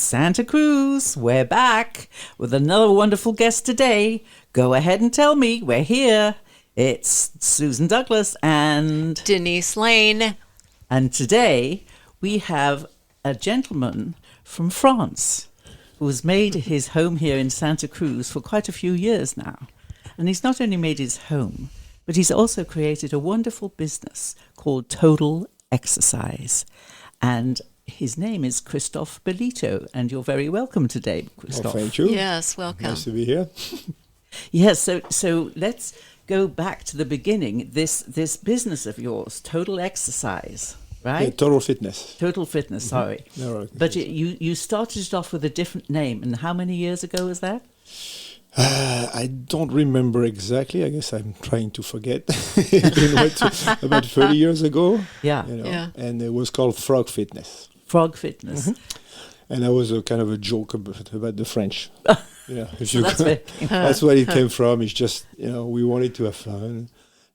Santa Cruz. We're back with another wonderful guest today. Go ahead and tell me. We're here. It's Susan Douglas and Denise Lane. And today we have a gentleman from France who has made his home here in Santa Cruz for quite a few years now. And he's not only made his home, but he's also created a wonderful business called Toadal Exercise. And his name is Christophe Bellito, and you're very welcome today, Christophe. Oh, thank you. Yes, welcome. Nice to be here. Yes, so let's go back to the beginning. This business of yours, Total Exercise, right? Yeah, Total Fitness. Total Fitness, sorry. No, right. But you started it off with a different name, and how many years ago was that? I don't remember exactly. I guess I'm trying to forget. About 30 years ago. Yeah. Yeah. And it was called Frog Fitness. Frog Fitness. And that was a kind of a joke about the French. Yeah, if So that's where it came from. It's just, we wanted to have fun.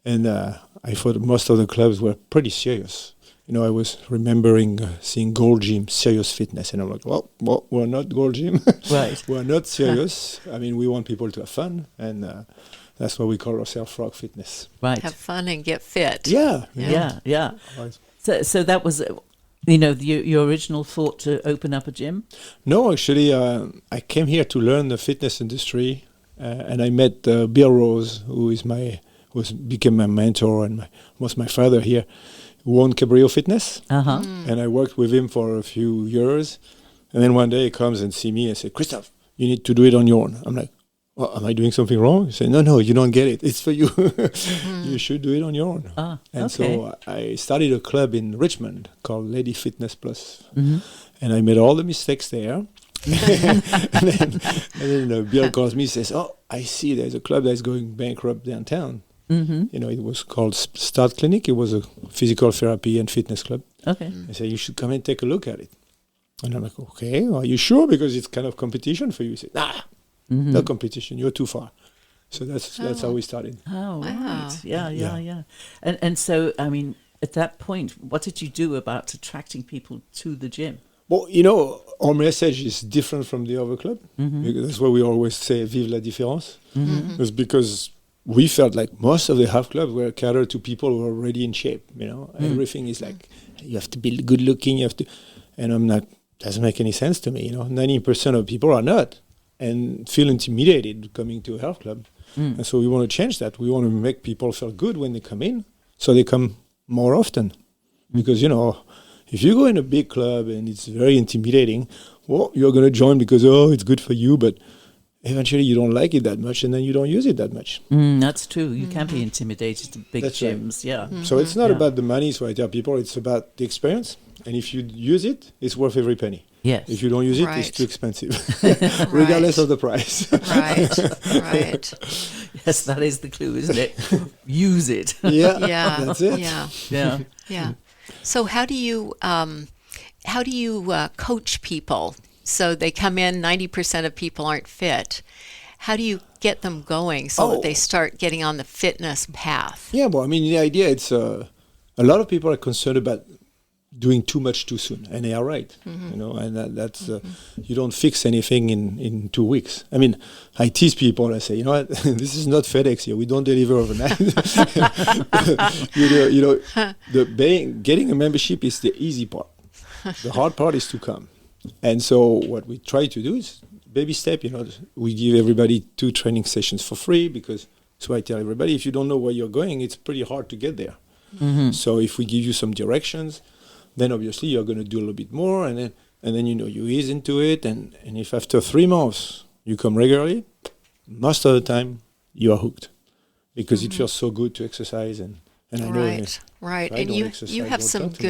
And I thought most of the clubs were pretty serious. I was remembering seeing Gold Gym, serious fitness. And I'm like, well, we're not Gold Gym. Right. We're not serious. I mean, we want people to have fun. And that's why we call ourselves Frog Fitness. Right. Have fun and get fit. Yeah. Yeah. Right. So that was, your original thought to open up a gym? No, actually, I came here to learn the fitness industry. And I met Bill Rose, who became my mentor and was my father here. Who owned Cabrillo Fitness, and I worked with him for a few years. And then one day he comes and see me and said, "Christophe, you need to do it on your own." I'm like, "Well, am I doing something wrong?" He said, "No, you don't get it. It's for you. You should do it on your own." So I started a club in Richmond called Lady Fitness Plus, and I made all the mistakes there. and then Bill calls me and says, "Oh, I see there's a club that's going bankrupt downtown." It was called Start Clinic. It was a physical therapy and fitness club. Okay. I said, you should come and take a look at it. And I'm like, okay, are you sure? Because it's kind of competition for you. He said, no competition. You're too far. So that's how we started. Oh, Wow. right. Yeah. And so, I mean, at that point, what did you do about attracting people to the gym? Well, our message is different from the other club. Because that's why we always say, vive la différence. It's because we felt like most of the half clubs were catered to people who are already in shape. Everything is like, you have to be good looking, and I'm not, doesn't make any sense to me. 90% of people are not and feel intimidated coming to a health club. And so we want to change that. We want to make people feel good when they come in, so they come more often. Because, if you go in a big club and it's very intimidating, well, you're going to join because, it's good for you, but eventually you don't like it that much, and then you don't use it that much. That's true. You can be intimidated to big That's gyms. right. Yeah. So it's not about the money, so I tell people it's about the experience. And if you use it, it's worth every penny. Yes. If you don't use it, Right. it's too expensive, regardless of the price. Right. Yes, that is the clue, isn't it? Use it. Yeah. That's it. Yeah. So how do you coach people? So they come in, 90% of people aren't fit. How do you get them going so that they start getting on the fitness path? Yeah, well, I mean, the idea, it's a lot of people are concerned about doing too much too soon, and they are right. And that's you don't fix anything in 2 weeks. I mean, I tease people. I say, you know what, this is not FedEx here. We don't deliver overnight. Getting a membership is the easy part. The hard part is to come. And so what we try to do is baby step. We give everybody 2 training sessions for free, because so I tell everybody, if you don't know where you're going, it's pretty hard to get there. So if we give you some directions, then obviously you're going to do a little bit more, and then you ease into it, and if after 3 months you come regularly, most of the time you are hooked, because it feels so good to exercise, and I know. Right. I And don't you exercise, have don't some talk to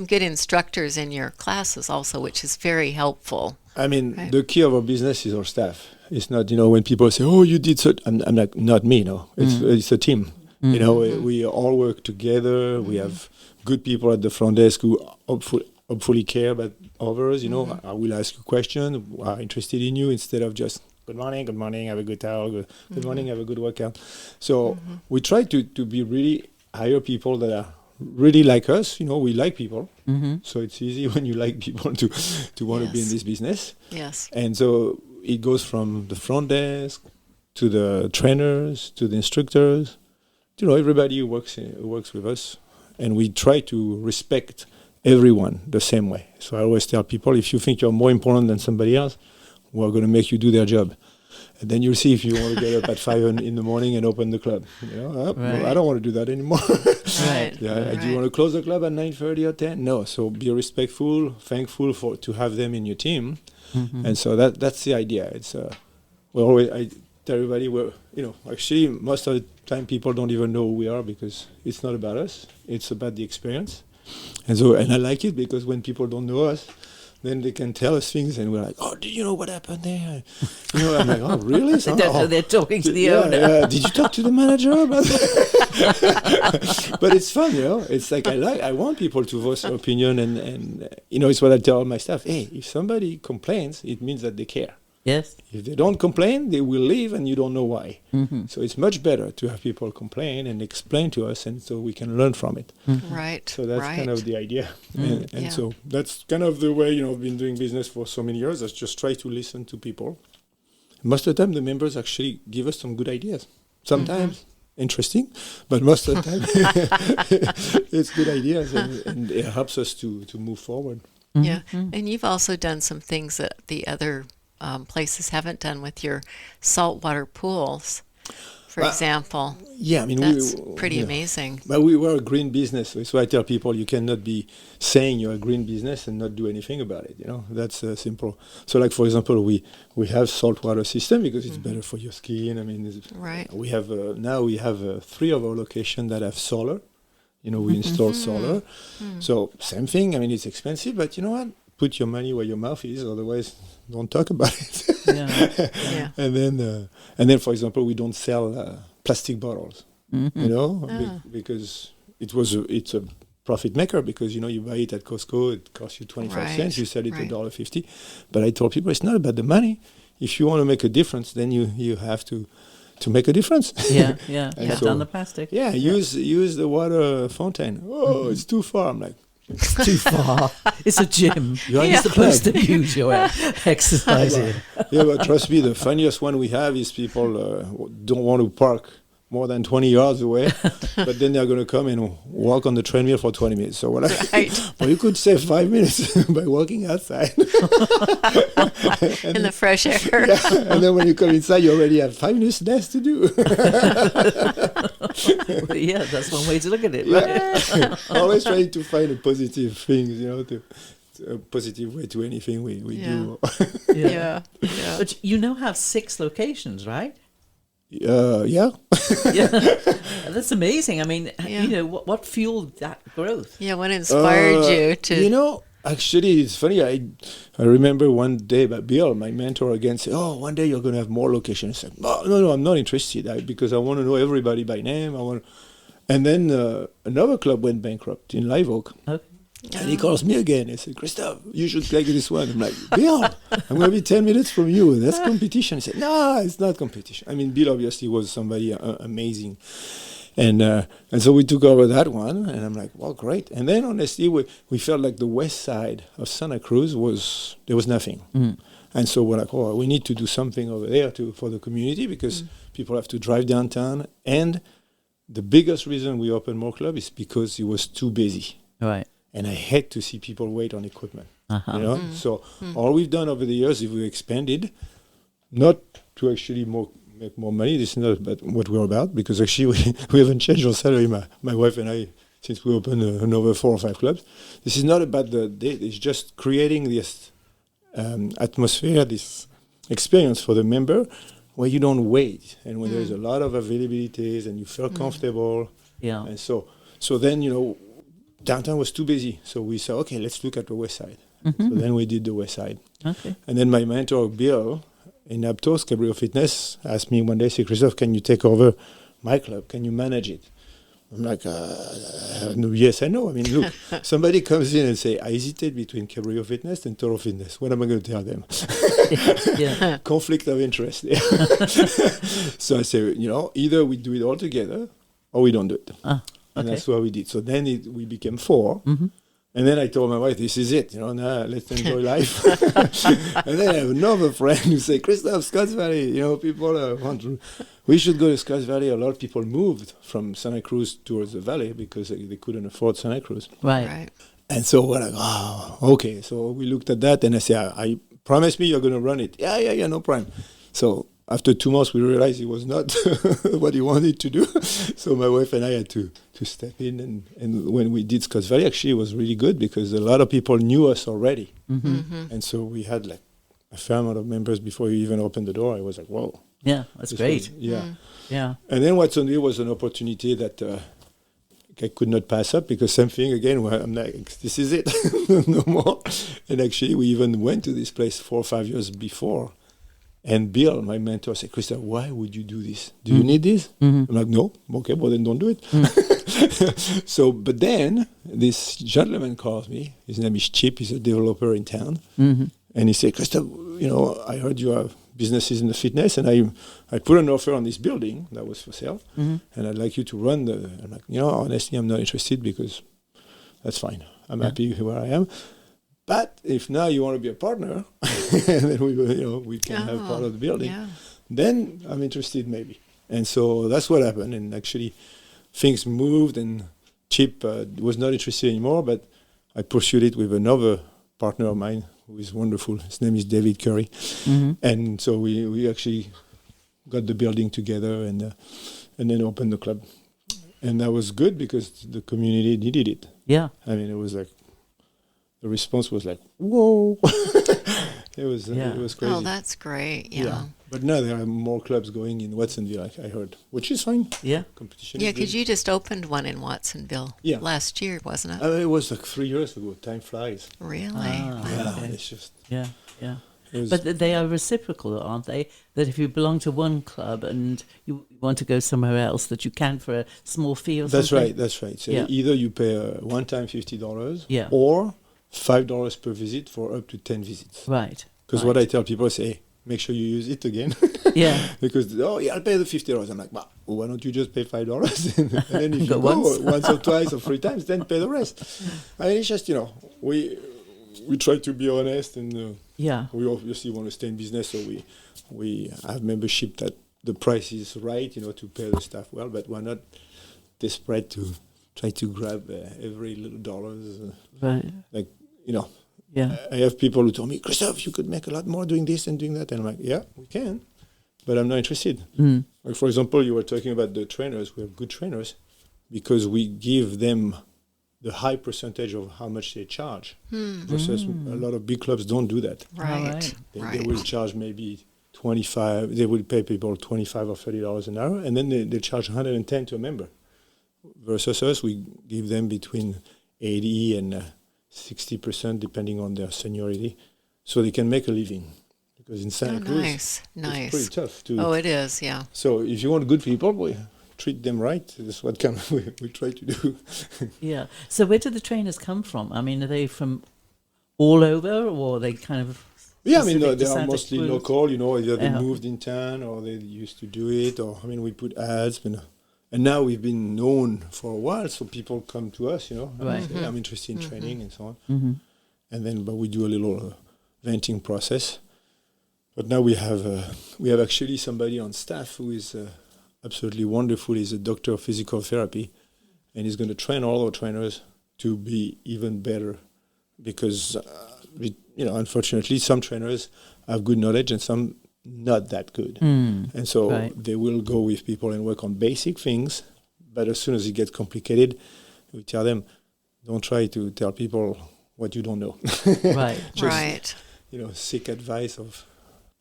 me. good instructors in your classes also, which is very helpful. I mean, Right. the key of our business is our staff. It's not, when people say, "Oh, you did so," I'm like, not me, no. It's a team. We all work together. We have good people at the front desk who hopefully care about others. I will ask you questions, are interested in you, instead of just good morning, have a good towel, good morning, have a good workout. So we try to be really hire people that are really like us. We like people. Mm-hmm. So it's easy when you like people to want to be in Yes. this business. Yes. And so it goes from the front desk to the trainers to the instructors. Everybody who works with us, and we try to respect everyone the same way. So I always tell people, if you think you're more important than somebody else, we're going to make you do their job. And then you'll see if you want to get up at 5 in the morning and open the club. Well, I don't want to do that anymore. Right. Do you want to close the club at 9:30 or 10? No. So be respectful, thankful to have them in your team. Mm-hmm. And so that's the idea. It's I tell everybody, actually most of the time people don't even know who we are, because it's not about us. It's about the experience. And I like it, because when people don't know us, then they can tell us things, and we're like, oh, do you know what happened there? I'm like, oh, really? They don't know they're talking to the owner. Yeah. Did you talk to the manager about that? But it's fun, It's like I want people to voice their opinion, and it's what I tell all my staff. Hey, if somebody complains, it means that they care. Yes. If they don't complain, they will leave, and you don't know why. Mm-hmm. So it's much better to have people complain and explain to us, and so we can learn from it. Mm-hmm. Right. So that's kind of the idea. Mm. And so that's kind of the way, I've been doing business for so many years. I just try to listen to people. Most of the time, the members actually give us some good ideas. Sometimes interesting, but most of the time, it's good ideas, and it helps us to move forward. Yeah. And you've also done some things that the other places haven't done with your saltwater pools, for example. Yeah, I mean, that's pretty amazing. But we were a green business, so I tell people you cannot be saying you're a green business and not do anything about it. That's simple. So, like for example, we have saltwater system because it's better for your skin. I mean, right. We have now we have 3 of our locations that have solar. We install solar. So same thing. I mean, it's expensive, but you know what? Put your money where your mouth is. Otherwise, don't talk about it. Yeah. And then, for example, we don't sell plastic bottles. Because it's a profit maker. Because you buy it at Costco, it costs you 25 cents. You sell it $1.50. But I told people it's not about the money. If you want to make a difference, then you have to make a difference. Yeah. Cut so, down the plastic. Yeah, use the water fountain. Oh, it's too far. I'm like, it's too far. It's a gym. You're Yeah. supposed to use your exercise here. Yeah, but trust me, the funniest one we have is people don't want to park more than 20 yards away, but then they're going to come and walk on the treadmill for 20 minutes. So what well, you could save 5 minutes by walking outside. In the fresh air. Yeah, and then when you come inside, you already have 5 minutes less to do. Yeah, that's one way to look at it. Right? Yeah. Always trying to find a positive thing, a positive way to anything we do. Yeah. But you now have 6 locations, right? Yeah. Yeah, that's amazing. I mean, what fueled that growth? Yeah, what inspired you to... Actually, it's funny. I remember one day, Bill, my mentor, again said, "Oh, one day you're going to have more locations." I said, "No, I'm not interested because I want to know everybody by name. And then another club went bankrupt in Live Oak. Okay. And he calls me again. He said, "Christophe, you should take this one." I'm like, "Bill, I'm going to be 10 minutes from you. That's competition." He said, "No, it's not competition." I mean, Bill obviously was somebody amazing. And so we took over that one, and I'm like, well, great. And then honestly, we felt like the west side of Santa Cruz there was nothing. Mm. And so we're like, we need to do something over there for the community because people have to drive downtown. And the biggest reason we opened more clubs is because it was too busy. Right. And I hate to see people wait on equipment. Uh-huh. So all we've done over the years is we expanded, not to actually make more money. This is not about what we're about because actually we haven't changed our salary. My wife and I, since we opened another 4 or 5 clubs. This is not about the date. It's just creating this atmosphere, this experience for the member where you don't wait and when there's a lot of availabilities and you feel comfortable. Yeah. And so then, downtown was too busy. So we said, okay, let's look at the west side. Mm-hmm. So then we did the west side. Okay. And then my mentor, Bill, in Aptos, Toadal Fitness, asked me one day, say, "Christophe, can you take over my club? Can you manage it?" I'm like, no, yes, I know. I mean, look, somebody comes in and say, "I hesitate between Toadal Fitness and Toadal Fitness." What am I going to tell them? Conflict of interest. So I say, either we do it all together or we don't do it. And Okay. that's what we did. So then we became 4. Mm-hmm. And then I told my wife, this is it, now let's enjoy life. And then I have another friend who said, Christophe, Scotts Valley, people we should go to Scotts Valley. A lot of people moved from Santa Cruz towards the valley because they couldn't afford Santa Cruz. Right. And so we're like, okay. So we looked at that and I said, I promise me you're going to run it. Yeah, no problem. So after 2 months, we realized it was not what he wanted to do. So my wife and I had to step in. And when we did Scotts Valley, actually, it was really good because a lot of people knew us already. Mm-hmm. Mm-hmm. And so we had like a fair amount of members before you even opened the door. I was like, whoa. Yeah, that's great. Yeah. And then Watsonville was an opportunity that I could not pass up because same thing again, where I'm like, this is it, no more. And actually, we even went to this place 4 or 5 years before. And Bill, my mentor, said, Christophe, why would you do this? Do you need this? Mm-hmm. I'm like, no. Okay, well, then don't do it. So, but then this gentleman calls me. His name is Chip. He's a developer in town. Mm-hmm. And he said, Christophe, I heard you have businesses in the fitness, and I put an offer on this building that was for sale, Mm-hmm. and I'd like you to run the... I'm like, honestly, I'm not interested because that's fine. I'm happy where I am. But if now you want to be a partner, and then we can have part of the building, then I'm interested maybe. And so that's what happened. And actually, things moved, and Chip was not interested anymore. But I pursued it with another partner of mine who is wonderful. His name is David Curry. Mm-hmm. And so we actually got the building together and then opened the club. And that was good because the community needed it. Yeah. I mean, it was like, the response was like, whoa. It was crazy. Oh, that's great. Yeah. But now there are more clubs going in Watsonville, I heard, which is fine. Yeah. Competition Yeah, is good. because you just opened one in Watsonville last year, wasn't it? It was like 3 years ago. Time flies. Really? Yeah, okay. it's just... Yeah. it was- But they are reciprocal, aren't they? That if you belong to one club and you want to go somewhere else, that you can for a small fee or something? That's right. So Yeah. either you pay one time $50 Yeah. or $5 per visit for up to 10 visits. Right. Because what I tell people is, hey, make sure you use it again. Yeah. Because, I'll pay the $50. I'm like, well, why don't you just pay $5? And then if you Go go once. once or twice or 3 times, then pay the rest. I mean, it's just, we try to be honest, and Yeah. we obviously want to stay in business, so we have membership that the price is right, to pay the staff well, but we're not desperate to try to grab every little dollars. Right. Like, Yeah. I have people who tell me, Christophe, you could make a lot more doing this and doing that. And I'm like, yeah, we can, but I'm not interested. Mm. Like, for example, you were talking about the trainers. We have good trainers because we give them the high percentage of how much they charge. Versus a lot of big clubs don't do that. Right. They will charge maybe 25. They will pay people $25 or $30 an hour, and then they charge 110 to a member. Versus us, we give them between 80 and 60%, depending on their seniority, so they can make a living. Because in Santa Cruz, nice. it's pretty tough to. Oh, it is. Yeah. So if you want good people, we treat them right. That's what kind of we try to do. Yeah. So where do the trainers come from? I mean, are they from all over, or are they kind of... Yeah, I mean, specific they to are Santa mostly Cruz? local, either they Yeah. moved in town or they used to do it, or, we put ads, and now we've been known for a while, so people come to us, and Right. say, I'm interested in training and so on. Mm-hmm. And then, but we do a little venting process. But now we have actually somebody on staff who is absolutely wonderful. He's a doctor of physical therapy, and he's going to train all our trainers to be even better, because unfortunately, some trainers have good knowledge and some not that good. And so they will go with people and work on basic things, but as soon as it gets complicated, we tell them, don't try to tell people what you don't know. Right. Right. Seek advice of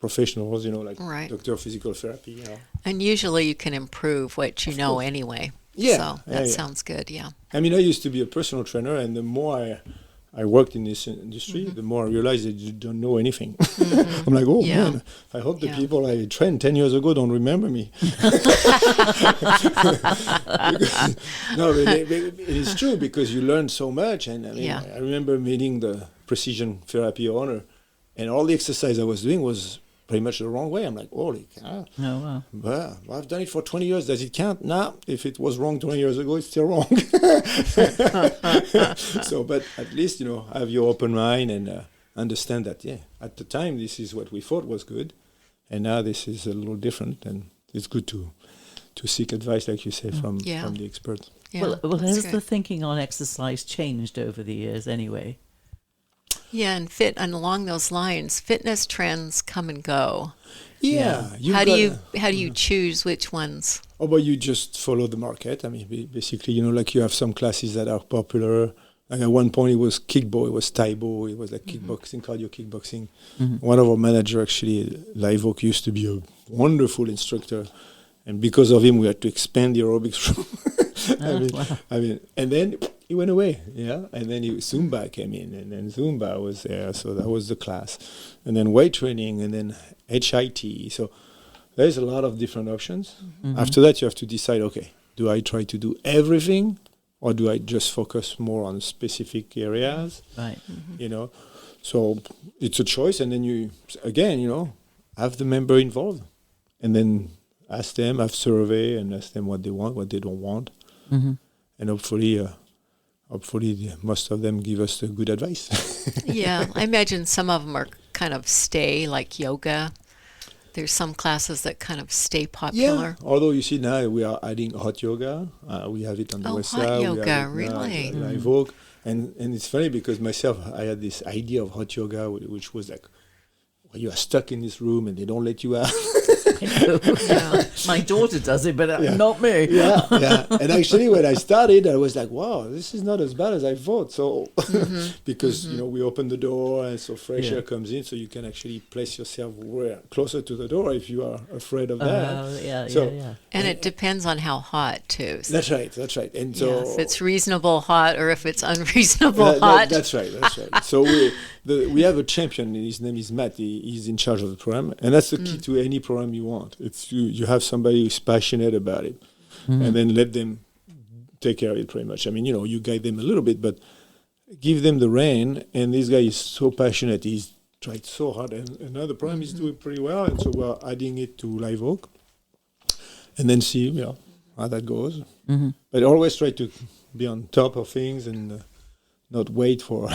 professionals, like Right. doctor of physical therapy. And usually you can improve what you know anyway. Yeah. So that sounds good. Yeah. I mean, I used to be a personal trainer, and the more I worked in this industry, the more I realized that you don't know anything. I'm like, man, I hope the people I trained 10 years ago don't remember me. No, but it's true, because you learn so much. And I remember meeting the precision therapy owner, and all the exercise I was doing was pretty much the wrong way. I'm like, holy cow. Oh, wow. Well, I've done it for 20 years. Does it count? No. If it was wrong 20 years ago, it's still wrong. So, but at least, have your open mind and understand that, at the time, this is what we thought was good. And now this is a little different. And it's good to seek advice, like you say, from the experts. Yeah, well, has good. the thinking on exercise changed over the years anyway? Yeah, and along those lines, fitness trends come and go. Yeah. How do you choose which ones? Oh, but you just follow the market. I mean, basically, like you have some classes that are popular. Like at one point, it was kickball, it was Taibo, it was like kickboxing, cardio kickboxing. One of our managers, actually, Live Oak, used to be a wonderful instructor. And because of him, we had to expand the aerobics room. And then he went away, and then Zumba came in, and then Zumba was there, so that was the class. And then weight training, and then HIT. So there's a lot of different options. After that, you have to decide, okay, do I try to do everything, or do I just focus more on specific areas? Right. So it's a choice, and then you, again, have the member involved, and then ask them, have survey, and ask them what they want, what they don't want, and hopefully most of them give us the good advice. Yeah, I imagine some of them are kind of stay, like yoga. There's some classes that kind of stay popular. Yeah, although you see now we are adding hot yoga. We have it on the west side. Hot yoga, we have really? Live Oak. And it's funny because myself, I had this idea of hot yoga, which was like, well, you are stuck in this room and they don't let you out. My daughter does it, but not me. Yeah. And actually, when I started, I was like, wow, this is not as bad as I thought. So, because, we open the door and so fresh air comes in, so you can actually place yourself closer to the door if you are afraid of that. And it depends on how hot, too. So that's right. And so if it's reasonable hot or if it's unreasonable hot. That's right. So we have a champion. His name is Matt. He's in charge of the program. And that's the key to any program you want. It's you have somebody who's passionate about it, and then let them take care of it pretty much. I mean, you guide them a little bit, but give them the rein. And this guy is so passionate. He's tried so hard, and now the program is doing pretty well. And so we're adding it to Live Oak, and then see how that goes. But always try to be on top of things and not wait for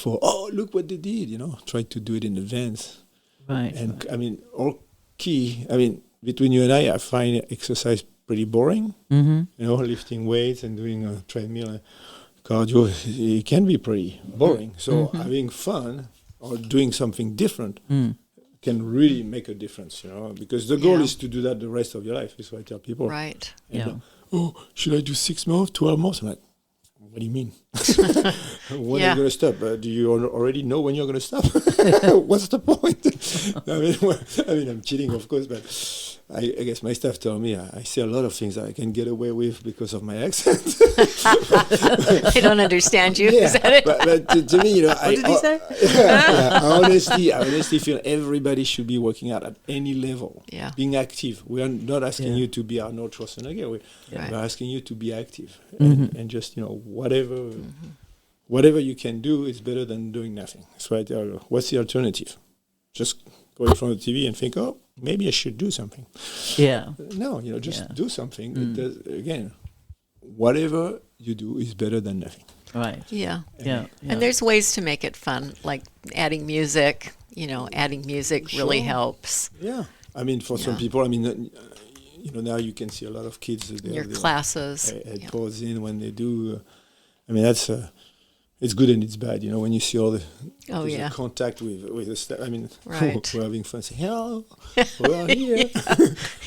oh, look what they did. Try to do it in advance. Right. And I mean, all key. I mean, between you and I find exercise pretty boring. Lifting weights and doing a treadmill, cardio, it can be pretty boring. So having fun or doing something different can really make a difference. Because the goal is to do that the rest of your life. Is what I tell people. Right. And, should I do 6 months, 12 months? I'm like, what do you mean? When are you going to stop? Do you already know when you're going to stop? What's the point? I mean, I'm kidding, of course, but I guess my staff tell me I say a lot of things that I can get away with because of my accent. They don't understand you. Is that it? But to me, what did he say? I honestly feel everybody should be working out at any level. Yeah. Being active. We are not asking you to be Arnold Schwarzenegger. We're asking you to be active and just whatever you can do is better than doing nothing. That's why I tell you, what's the alternative? Just go in front of the TV and think, oh, maybe I should do something. Yeah. No, just do something. It does, again, whatever you do is better than nothing. Right. Yeah. Yeah. And there's ways to make it fun, like adding music. Adding music really helps. Yeah. I mean, for some people, I mean, now you can see a lot of kids. Your classes. Headphones in when they do. I mean, that's it's good and it's bad. When you see all the contact with the staff. I mean, we're having fun. Say, hello, we are here.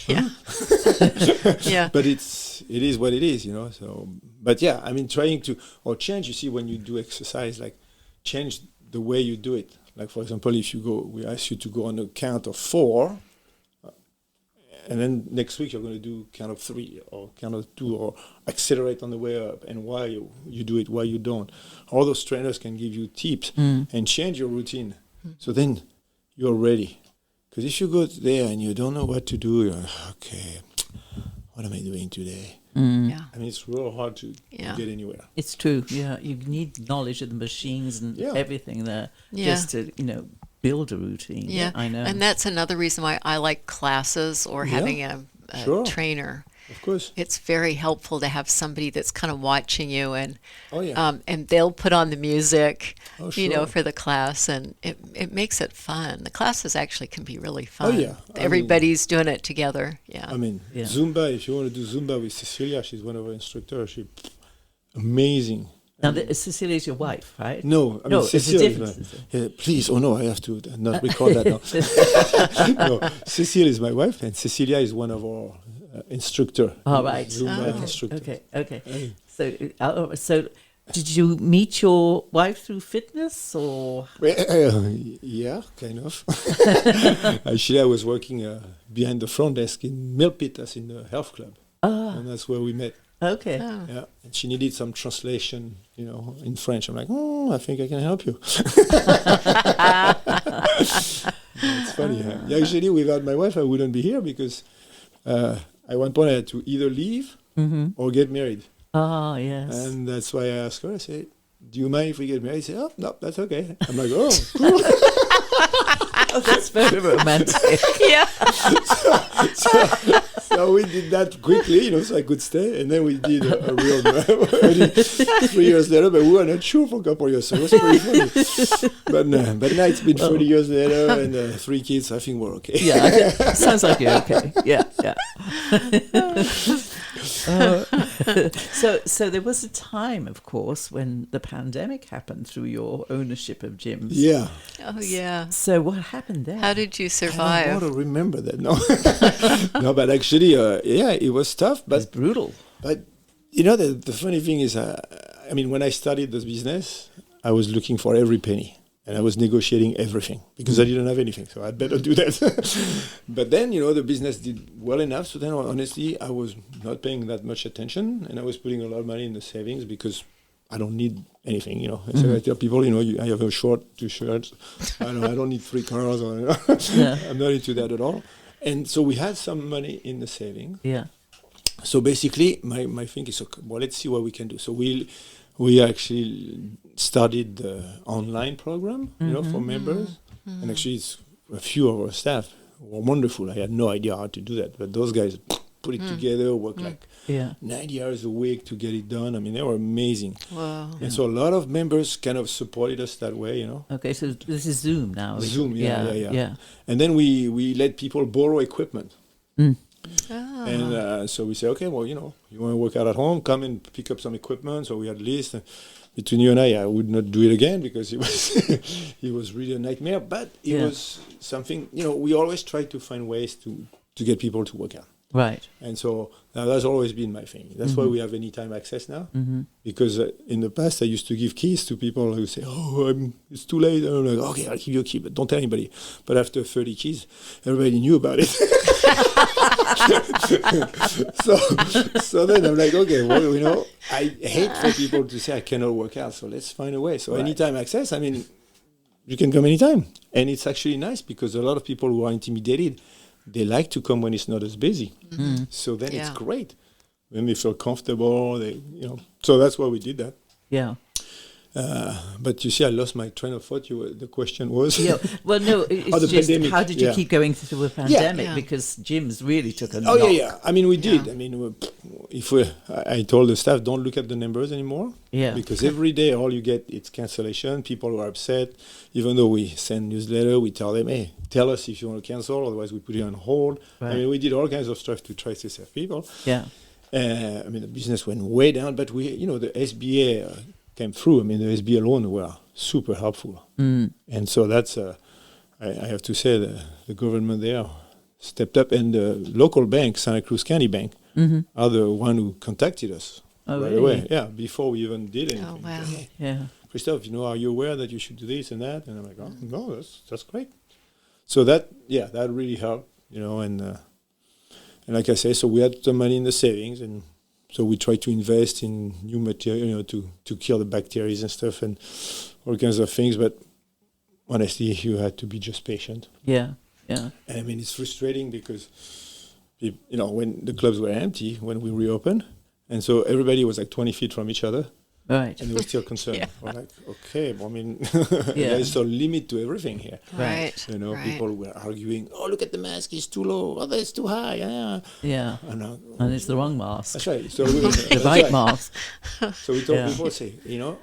Yeah. But it is what it is. So, but yeah, I mean, trying to change. You see, when you do exercise, like change the way you do it. Like for example, if you go, we ask you to go on a count of 4. And then next week you're going to do count of 3 or count of 2 or accelerate on the way up, and why you do it, why you don't. All those trainers can give you tips and change your routine. So then you're ready. Because if you go there and you don't know what to do, you're like, okay, what am I doing today? Yeah. I mean, it's real hard to get anywhere. It's true. Yeah, you need knowledge of the machines and everything there just to build a routine. Yeah, I know. and that's another reason why I like classes or having a Sure. trainer. Of course. It's very helpful to have somebody that's kind of watching you, and Oh, yeah. and they'll put on the music, Oh, you know, sure. for the class, and it makes it fun. The classes actually can be really fun. Oh, yeah. I Everybody's doing it together. Yeah. I mean, Yeah. Zumba, if you want to do Zumba with Cecilia, she's one of our instructors. She amazing. Now, Cecilia's your wife, right? No, I mean, No, it's a Cecilia is difference. yeah, please, oh no, I have to not record that now. No, Cecilia is my wife, and Cecilia is one of our instructor. All right. Zumba Oh. instructor. Okay. So did you meet your wife through fitness or? Yeah, kind of. Actually, I was working behind the front desk in Milpitas in the health club, and that's where we met. Okay. Oh. Yeah, and she needed some translation, you know, in French. I'm like, I think I can help you. It's funny. Yeah, actually, without my wife, I wouldn't be here because at one point I had to either leave or get married. Ah, yes. And that's why I asked her, I said, do you mind if we get married? She said, oh, no, that's okay. I'm like, oh. Oh, that's very romantic. Yeah. So we did that quickly, you know, so I could stay. And then we did a real wedding 3 years later, but we were not sure for a couple of years. So it was pretty funny. But now it's been 30 years later and 3 kids. I think we're okay. Yeah, sounds like you're okay. Yeah. So there was a time, of course, when the pandemic happened through your ownership of gyms. Yeah. Oh, yeah. So what happened there? How did you I survive? don't want to remember that, no. No, but actually, yeah, it was tough. It was But, brutal. you know, the funny thing is, I mean, when I started this business, I was looking for every penny. And I was negotiating everything because I didn't have anything. So I'd better do that. But then, you know, the business did well enough. So then, honestly, I was not paying that much attention. And I was putting a lot of money in the savings because I don't need anything, you know. And so I tell people, you know, I have a short, 2 shirts. I don't need 3 cars. Or, you know. Yeah. I'm not into that at all. And so we had some money in the savings. Yeah. So basically, my thing is, okay, well, let's see what we can do. So we actually started the online program, you know, for members. And actually, it's a few of our staff were wonderful. I had no idea how to do that, but those guys put it together, worked like 90 hours a week to get it done. I mean, they were amazing. Wow. And so a lot of members kind of supported us that way, you know. Okay, so this is Zoom now. Zoom, yeah. Yeah. And then we let people borrow equipment. Oh. And so we say, okay, well, you know, you want to work out at home, come and pick up some equipment. So we had a list. Between you and I would not do it again because it was it was really a nightmare. But it was something, you know, we always try to find ways to get people to work out. Right. And so that's always been my thing. That's why we have anytime access now. Because in the past, I used to give keys to people who say, it's too late. And I'm like, okay, I'll give you a key, but don't tell anybody. But after 30 keys, everybody knew about it. so then I'm like, okay, well, you know, I hate for people to say I cannot work out. So let's find a way. So anytime access, I mean, you can come anytime. And it's actually nice because a lot of people who are intimidated, they like to come when it's not as busy. So then it's great. When they feel comfortable, you know. So that's why we did that. Yeah. But you see, I lost my train of thought. The question was... Yeah. Well, no, it's the just pandemic, how did you keep going through the pandemic? Yeah. Because gyms really took a Oh, knock. yeah. I mean, we did. I mean, I told the staff, don't look at the numbers anymore. Yeah. Because every day, all you get, it's cancellation. People are upset. Even though we send newsletter, we tell them, hey, tell us if you want to cancel. Otherwise, we put it on hold. Right. I mean, we did all kinds of stuff to try to save people. Yeah. I mean, the business went way down. But we, you know, the SBA came through. I mean, the SBA loan were super helpful. And so that's, I have to say, the government there stepped up. And the local bank, Santa Cruz County Bank, are the one who contacted us right away. Yeah, before we even did anything. Oh, wow. Hey, Yeah. Christophe, you know, are you aware that you should do this and that? And I'm like, oh, no, that's great. So that really helped, you know, and like I say, so we had some money in the savings, and so we tried to invest in new material, you know, to kill the bacteria and stuff and all kinds of things. But honestly, you had to be just patient. Yeah. Yeah. And I mean, it's frustrating because, you know, when the clubs were empty, when we reopened, and so everybody was like 20 feet from each other. Right. And they were still concerned. Yeah. We're like, okay, well, I mean, Yeah. there's a limit to everything here. Right. You know, right. people were arguing, oh, look at the mask, it's too low. Oh, it's too high. Yeah. Yeah. And it's the wrong mask. That's right. So The right mask. So we told Yeah. people, say, you know,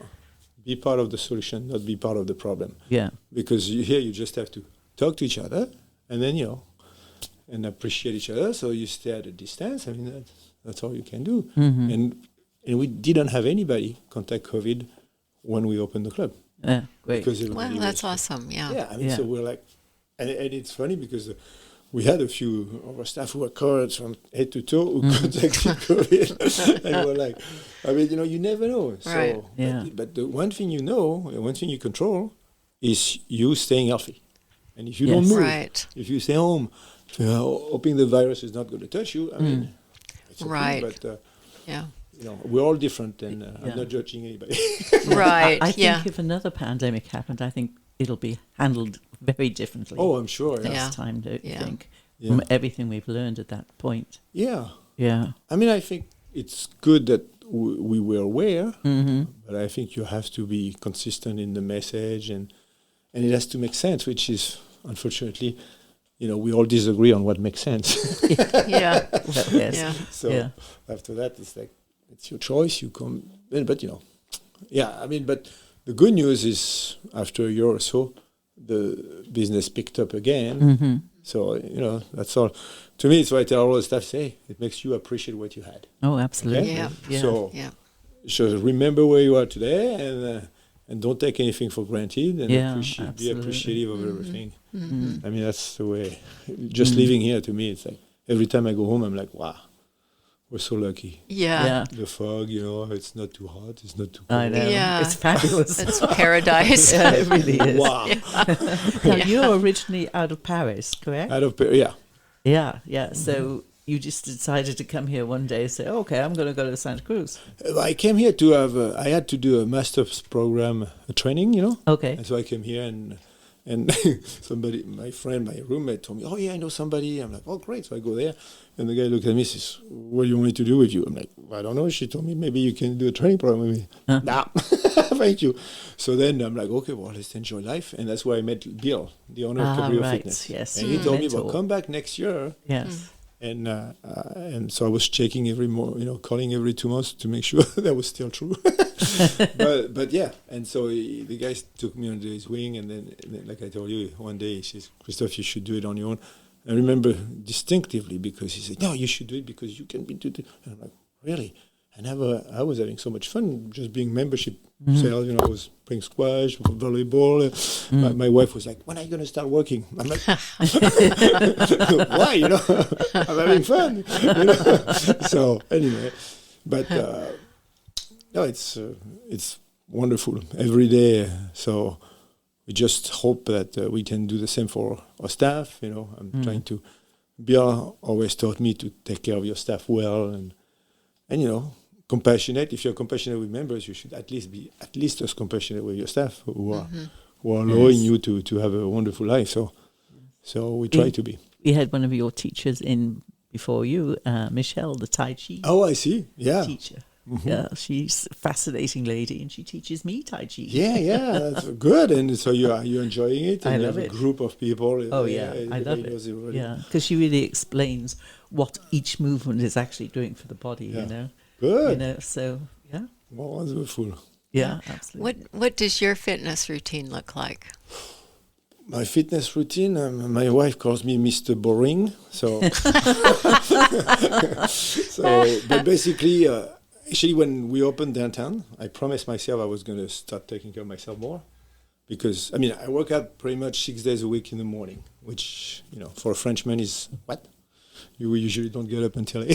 be part of the solution, not be part of the problem. Yeah. Because here you just have to talk to each other and then, you know, and appreciate each other. So you stay at a distance. I mean, that's all you can do. Mm-hmm. And we didn't have anybody contact COVID when we opened the club. Yeah. Great. Because everybody Well, that's was- awesome. Yeah. Yeah, I mean, Yeah. so we're like, and it's funny because we had a few of our staff who were covered from head to toe who contacted COVID. And we're like, I mean, you know, you never know. So, Right. Yeah. but the one thing you know, one thing you control is you staying healthy. And if you Yes. don't move, Right. if you stay home, hoping the virus is not going to touch you, I mean, it's okay, Right. but, Yeah. you know, we're all different and Yeah. I'm not judging anybody. Right. I think yeah. if another pandemic happened, I think it'll be handled very differently Oh, I'm sure. Yeah. this Yeah. time, don't you Yeah. think? Yeah. From everything we've learned at that point. Yeah. Yeah. I mean, I think it's good that we were aware, Mm-hmm. but I think you have to be consistent in the message and it has to make sense, which is, unfortunately, you know, we all disagree on what makes sense. Yeah. Well, yes. Yeah. So Yeah. after that, it's like, it's your choice. You come, but you know, yeah, I mean, but the good news is after a year or so, the business picked up again. Mm-hmm. So, you know, that's all. To me, it's why I tell all the staff, say, it makes you appreciate what you had. Oh, absolutely. Okay? Yeah. Yeah. So, Yeah. so remember where you are today and don't take anything for granted and Yeah, be absolutely. appreciative of everything. Mm. I mean, that's the way. Just living here, to me, it's like every time I go home, I'm like, wow, we're so lucky. Yeah. Yeah. The fog, you know, it's not too hot, it's not too cold. I know. Yeah. It's fabulous. It's paradise. Yeah, it really is. Wow. Now, you're originally out of Paris, correct? Out of yeah. Yeah, yeah. So you just decided to come here one day and say, okay, I'm going to go to Santa Cruz. I came here to have, I had to do a master's program training, you know. Okay. And so I came here and somebody, my friend, my roommate told me, oh yeah, I know somebody. I'm like, oh great. So I go there and the guy looked at me and says, what do you want me to do with you? I'm like, I don't know. She told me maybe you can do a training program with me. Nah, thank you. So then I'm like, okay, well, let's enjoy life. And that's why I met Bill, the owner of Cabrillo right. Fitness. Yes. And he told me, Mentor. well, come back next year. Yes. And so I was checking calling every 2 months to make sure that was still true. but yeah, and so the guy took me under his wing, and then like I told you, one day he says, Christophe, you should do it on your own. I remember distinctively because he said, no, you should do it because you can be do it. And I'm like, really? And I was having so much fun just being membership sales. You know, I was playing squash, volleyball. My wife was like, when are you going to start working? I'm like, why? You know, I'm having fun. You know? So anyway, but no, it's wonderful every day. So we just hope that we can do the same for our staff. You know, I'm trying to. Bill always taught me to take care of your staff well and you know, compassionate. If you're compassionate with members, you should at least as compassionate with your staff who are allowing you to have a wonderful life. So we try to be. We had one of your teachers in before you, Michelle, the Tai Chi Oh, I see. Yeah. teacher. Yeah, she's a fascinating lady, and she teaches me Tai Chi. Yeah, that's good. And so you're enjoying it, and I you love have it. a group of people. Oh yeah, I love it. Yeah, because she really explains what each movement is actually doing for the body. Yeah. You know. Good. You know. So yeah. Wonderful. Yeah, absolutely. What does your fitness routine look like? My fitness routine, my wife calls me Mr. Boring. So, but basically, actually, when we opened downtown, I promised myself I was going to start taking care of myself more. Because, I mean, I work out pretty much 6 days a week in the morning, which, you know, for a Frenchman is what? You usually don't get up until 8.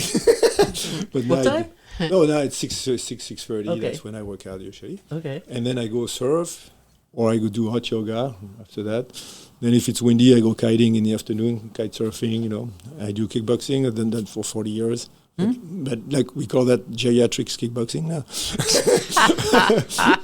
But What now time? No, now it's 6:30. Okay. That's when I work out usually. Okay. And then I go surf, or I go do hot yoga after that. Then if it's windy, I go kiting in the afternoon, kite surfing, you know. I do kickboxing. I've done that for 40 years. But like we call that geriatrics kickboxing now.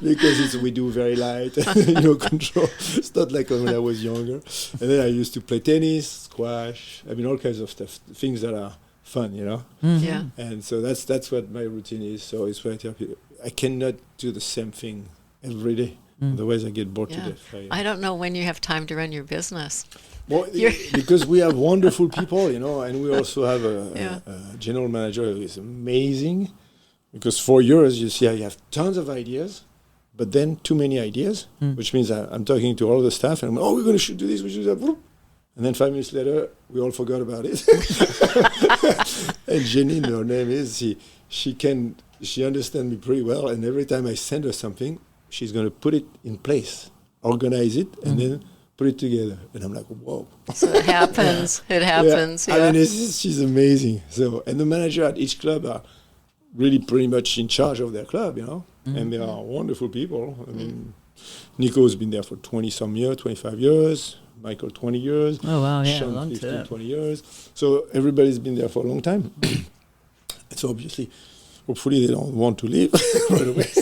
Because we do very light, you know, control. It's not like when I was younger. And then I used to play tennis, squash, I mean, all kinds of stuff, things that are fun, you know. Yeah. And so that's what my routine is. So it's what I tell people. I cannot do the same thing every day. Otherwise, I get bored to Yeah. death. I don't know when you have time to run your business. Well, because we have wonderful people, you know, and we also have a general manager who is amazing. Because for years, you see, I have tons of ideas, but then too many ideas, which means I'm talking to all the staff, and I'm like, oh, we're going to do this, we should do that. And then 5 minutes later, we all forgot about it. And Janine, her name is, she understands me pretty well, and every time I send her something, she's going to put it in place, organize it, and then put it together. And I'm like, whoa. So it happens. It happens. Yeah. I mean, she's amazing. So, and the manager at each club are really pretty much in charge of their club, you know, and they are wonderful people. I mean, Nico's been there for 20-some years, 25 years. Michael, 20 years. Oh, wow, yeah, Sean, long 15, term. 20 years. So everybody's been there for a long time. So obviously, hopefully they don't want to leave right away.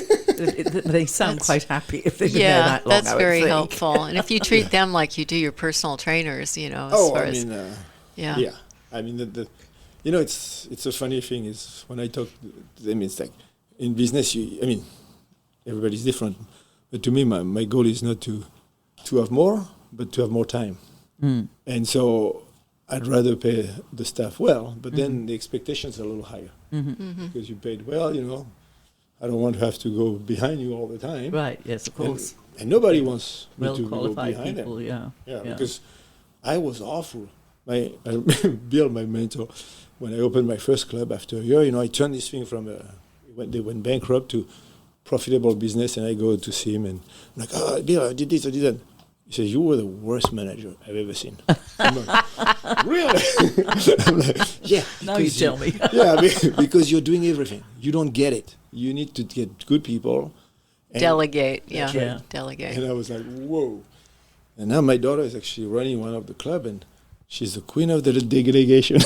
They sound quite happy if they've been there Yeah, that long. that's very helpful. And if you treat them like you do your personal trainers, you know, as far as yeah. I mean, you know, it's a funny thing is when I talk to them, it's like in business, everybody's different. But to me, my goal is not to have more, but to have more time. And so I'd rather pay the staff well, but then the expectations are a little higher because you paid well, you know. I don't want to have to go behind you all the time. Right, yes, of course. And nobody wants me to go Well-qualified behind people, them. yeah. Because I was awful. Bill, my mentor, when I opened my first club after a year, you know, I turned this thing from when they went bankrupt to profitable business, and I go to see him, and I'm like, oh, Bill, I did this, I did that. He says, you were the worst manager I've ever seen. I'm like, really? I'm like, yeah. Now you tell me. Yeah, because you're doing everything. You don't get it. You need to get good people. delegate. Yeah. That's right. Delegate. And I was like, whoa. And now my daughter is actually running one of the club, and she's the queen of the delegation.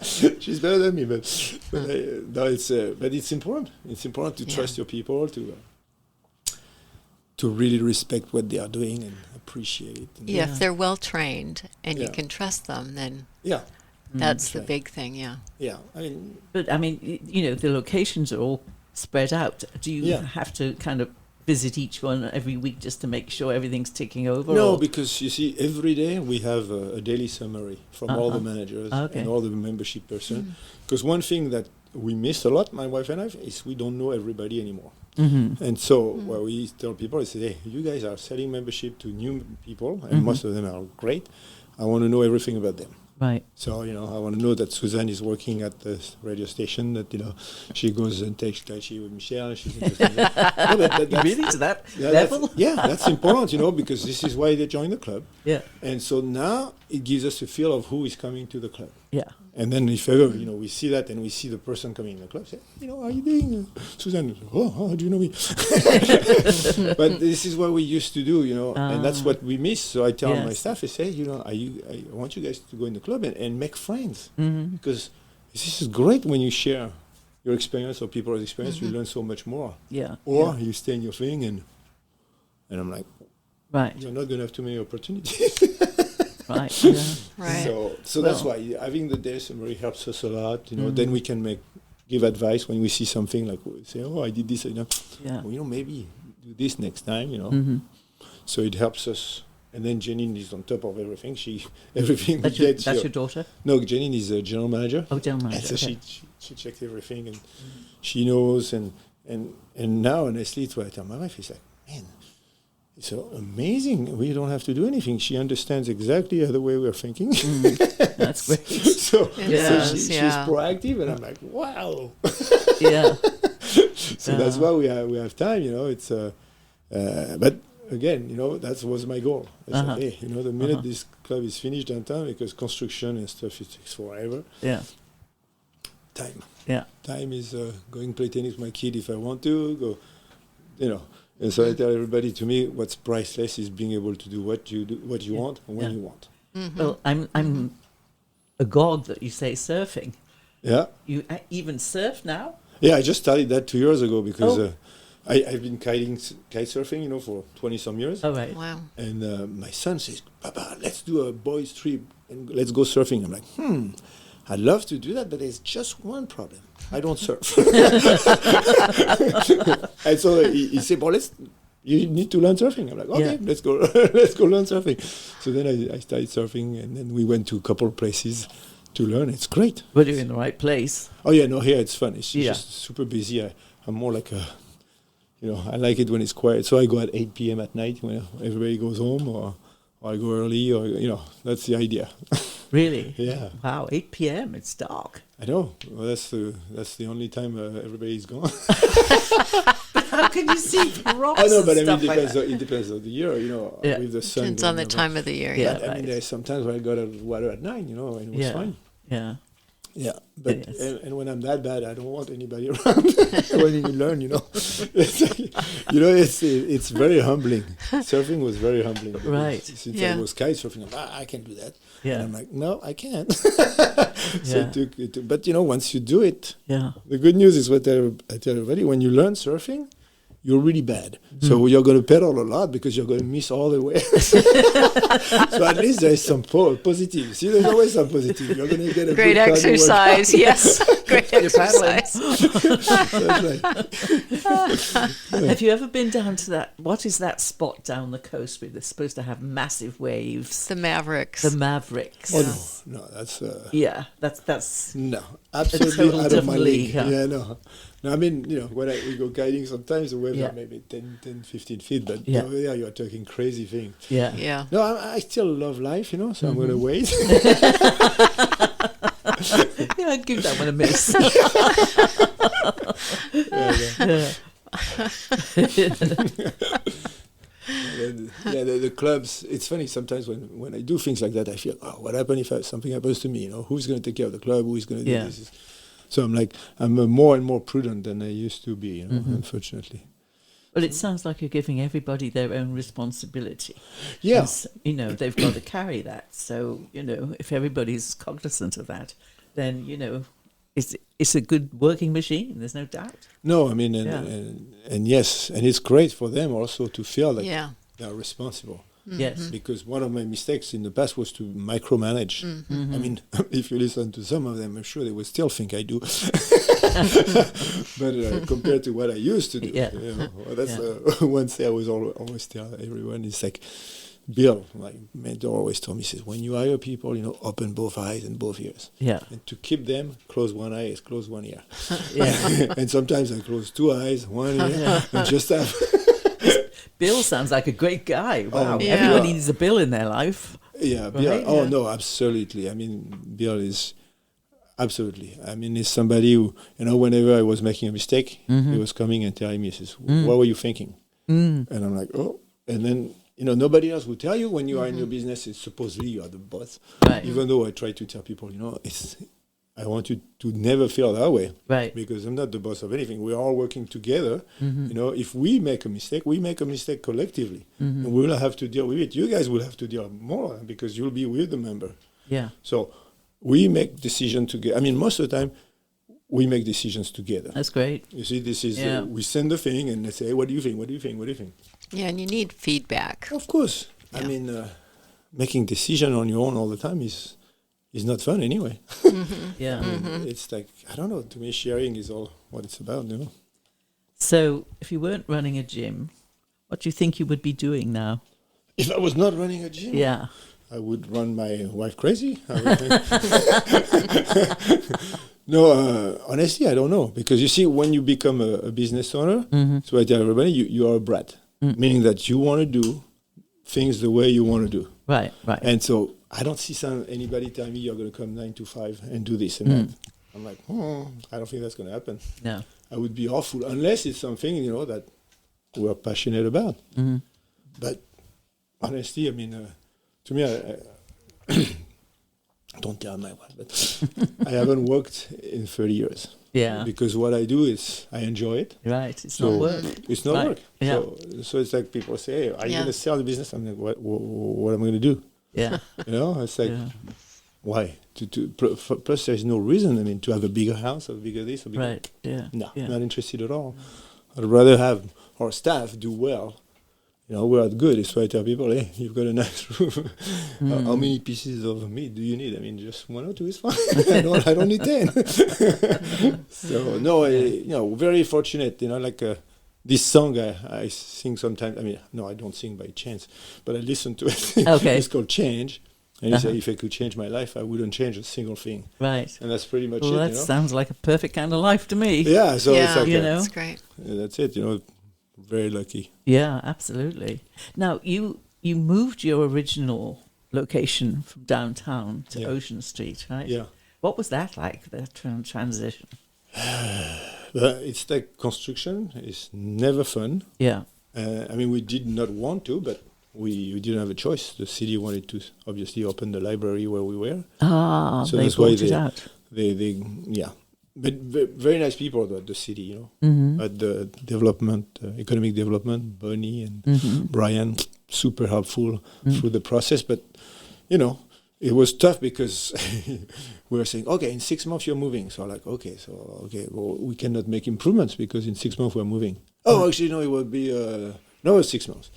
She's better than me, but it's important. It's important to trust your people, to really respect what they are doing and appreciate it. Yeah, if they're well trained and you can trust them, then that's the big thing. Yeah. Yeah, But I mean, you know, the locations are all spread out. Do you have to kind of visit each one every week just to make sure everything's ticking over? No, or? because you see, every day we have a daily summary from all the managers and all the membership person. Because one thing that we miss a lot, my wife and I, is we don't know everybody anymore. And so what we tell people is, hey, you guys are selling membership to new people, and most of them are great. I want to know everything about them. Right. So, you know, I want to know that Suzanne is working at the radio station, that, you know, she goes and takes Tai Chi with Michelle. She's interested in that. Really? To that level? level? That's important, you know, because this is why they join the club. Yeah. And so now it gives us a feel of who is coming to the club. Yeah. And then if ever, you know, we see that and we see the person coming in the club, say, you know, how are you doing? Suzanne, how do you know me? But this is what we used to do, you know, and that's what we miss. So I tell my staff, I say, you know, I want you guys to go in the club and make friends. Because this is great when you share your experience or people's experience, you learn so much more. Yeah. Or you stay in your thing and I'm like, right. You're not going to have too many opportunities. Right. Yeah. Right. So that's why having the day summary helps us a lot. You know, then we can give advice when we see something, like we say, oh, I did this. You know, well, you know, maybe do this next time. You know, so it helps us. And then Janine is on top of everything. Everything That's we your, get. that's your daughter? No, Janine is a general manager. Oh, general manager. And so okay. she checked everything, and she knows. And now, honestly, it's what I tell my wife. It's like, man, it's so amazing. We don't have to do anything. She understands exactly the way we're thinking. That's great. so she's yeah. proactive, and I'm like, wow. Yeah. So that's why we have time. You know, it's but again, you know, that was my goal. I said, hey, you know, the minute this club is finished downtown, because construction and stuff, it takes forever. Yeah. Time. Yeah. Time is going play tennis with my kid if I want to go. You know. And so I tell everybody, to me, what's priceless is being able to do what you want and when you want. Well, I'm agog that you say surfing. Yeah. You even surf now? Yeah, I just started that 2 years ago because I've been kite surfing, you know, for 20-some years. Oh, right. Wow. And my son says, Papa, let's do a boys' trip and let's go surfing. I'm like, I'd love to do that, but there's just one problem. I don't surf. And so he said, well, you need to learn surfing. I'm like, okay, let's go learn surfing. So then I started surfing, and then we went to a couple of places to learn. It's great. Well, you're in the right place. Oh yeah, no, here it's fun. It's just super busy. I'm more like I like it when it's quiet. So I go at 8 p.m. at night when everybody goes home, or I go early, or that's the idea. Really? Yeah. Wow, 8 p.m. It's dark. I know. Well, that's the only time everybody's gone. How can you see rocks? I know, but and I mean, stuff it depends on the year, with the sun. Depends on the time of the year. Yeah. But, I mean, there's sometimes where I got out of the water at 9, and it was fine. Yeah. Yeah, but Yes. and when I'm that bad, I don't want anybody around. When you learn, it's very humbling. Surfing was very humbling. Right. Since I was kite surfing, I can do that. Yeah. And I'm like, no, I can't. Yeah. But once you do it, Yeah. the good news is what I tell everybody: when you learn surfing, you're really bad. So you're going to pedal a lot because you're going to miss all the way. So at least there is some positive. See, there's always some positive. You're going to get a Great good exercise. Yes. Great exercise. That's right. Have you ever been down to that? What is that spot down the coast where they're supposed to have massive waves? The Mavericks. The Mavericks. Oh no, that's Yeah, that's no, a absolutely total out of my different league. league, huh? Yeah, no. I mean, when we go guiding, sometimes the waves Yeah. are maybe 10, 15 feet, but Yeah. over there you're talking crazy things. yeah. Yeah. No, I still love life, so I'm going to wait. Yeah, I'd give that one a miss. The clubs, it's funny sometimes when I do things like that, I feel, what happens if something happens to me? Who's going to take care of the club? Who is going to do this? So I'm more and more prudent than I used to be, unfortunately. Well, it sounds like you're giving everybody their own responsibility. Yeah. And, they've got to carry that. So, if everybody's cognizant of that, then, it's a good working machine. There's no doubt. No, I mean, and yes, and it's great for them also to feel like they're responsible. Yes. Because one of my mistakes in the past was to micromanage. Mm-hmm. I mean, if you listen to some of them, I'm sure they will still think I do. But compared to what I used to do, that's one thing I was always tell everyone is like, Bill, my mentor, always told me, says, when you hire people, open both eyes and both ears. Yeah. And to keep them, close one eye is close one ear. Yeah. And sometimes I close two eyes, one ear, and just have... Bill sounds like a great guy. Wow. Oh, yeah. Everybody needs a Bill in their life. Yeah, Bill. Right? Oh, Yeah. no, absolutely. I mean, Bill is... Absolutely. I mean, he's somebody who, whenever I was making a mistake, he was coming and telling me, he says, what were you thinking? And I'm like, oh. And then... nobody else will tell you when you are in your business. It's supposedly you are the boss. Right. Even though I try to tell people, I want you to never feel that way. Right. Because I'm not the boss of anything. We're all working together. If we make a mistake, we make a mistake collectively. And we'll have to deal with it. You guys will have to deal more because you'll be with the member. Yeah. So we make decisions together. I mean, most of the time, we make decisions together. That's great. You see, this is, Yeah. we send the thing and they say, hey, what do you think? What do you think? What do you think? Yeah, and you need feedback. Of course. Yeah. I mean, making decision on your own all the time is not fun anyway. Yeah. It's like, I don't know, to me sharing is all what it's about, So, if you weren't running a gym, what do you think you would be doing now? If I was not running a gym, Yeah. I would run my wife crazy. I would No, honestly, I don't know. Because you see, when you become a business owner, so I tell everybody, you are a brat. Meaning that you want to do things the way you want to do. Right. And so I don't see anybody tell me you're going to come 9 to 5 and do this and that. I'm like, I don't think that's going to happen. No. I would be awful unless it's something, that we're passionate about. But honestly, I mean, to me, I don't tell my wife, but I haven't worked in 30 years. Yeah. Because what I do is I enjoy it. Right. It's So not work. it's not Right. work. Yeah. So it's like people say, hey, are you Yeah. going to sell the business? I'm like, what am I going to do? Yeah. It's like, Yeah. why? Plus, there's no reason, I mean, to have a bigger house or bigger this or bigger... Right. Yeah. No, Yeah. not interested at all. I'd rather have our staff do well, You know, we're good. It's why I tell people, hey, you've got a nice room. How many pieces of meat do you need? I mean, just 1 or 2 is fine. I don't need 10. So, no, very fortunate. You know, like this song I sing sometimes. I mean, no, I don't sing by chance, but I listen to it. Okay. It's called Change. And you say, if I could change my life, I wouldn't change a single thing. Right. And that's pretty much Well, it, that you know? sounds like a perfect kind of life to me. Yeah, so it's like, you know? That's great. that's it, you know, very lucky. Yeah, absolutely. Now, you moved your original location from downtown to Ocean Street, right? Yeah. What was that like, the transition? It's like construction. It's never fun. Yeah. I mean, we did not want to, but we didn't have a choice. The city wanted to obviously open the library where we were. So they that's why brought it out. They but very nice people at the city, you know, at the development, economic development. Bonnie and Brian, super helpful through the process. But you know, it was tough because we were saying, okay, in 6 months you're moving. So like, okay, well, we cannot make improvements because in 6 months we're moving. Oh, actually, no, it would be 6 months.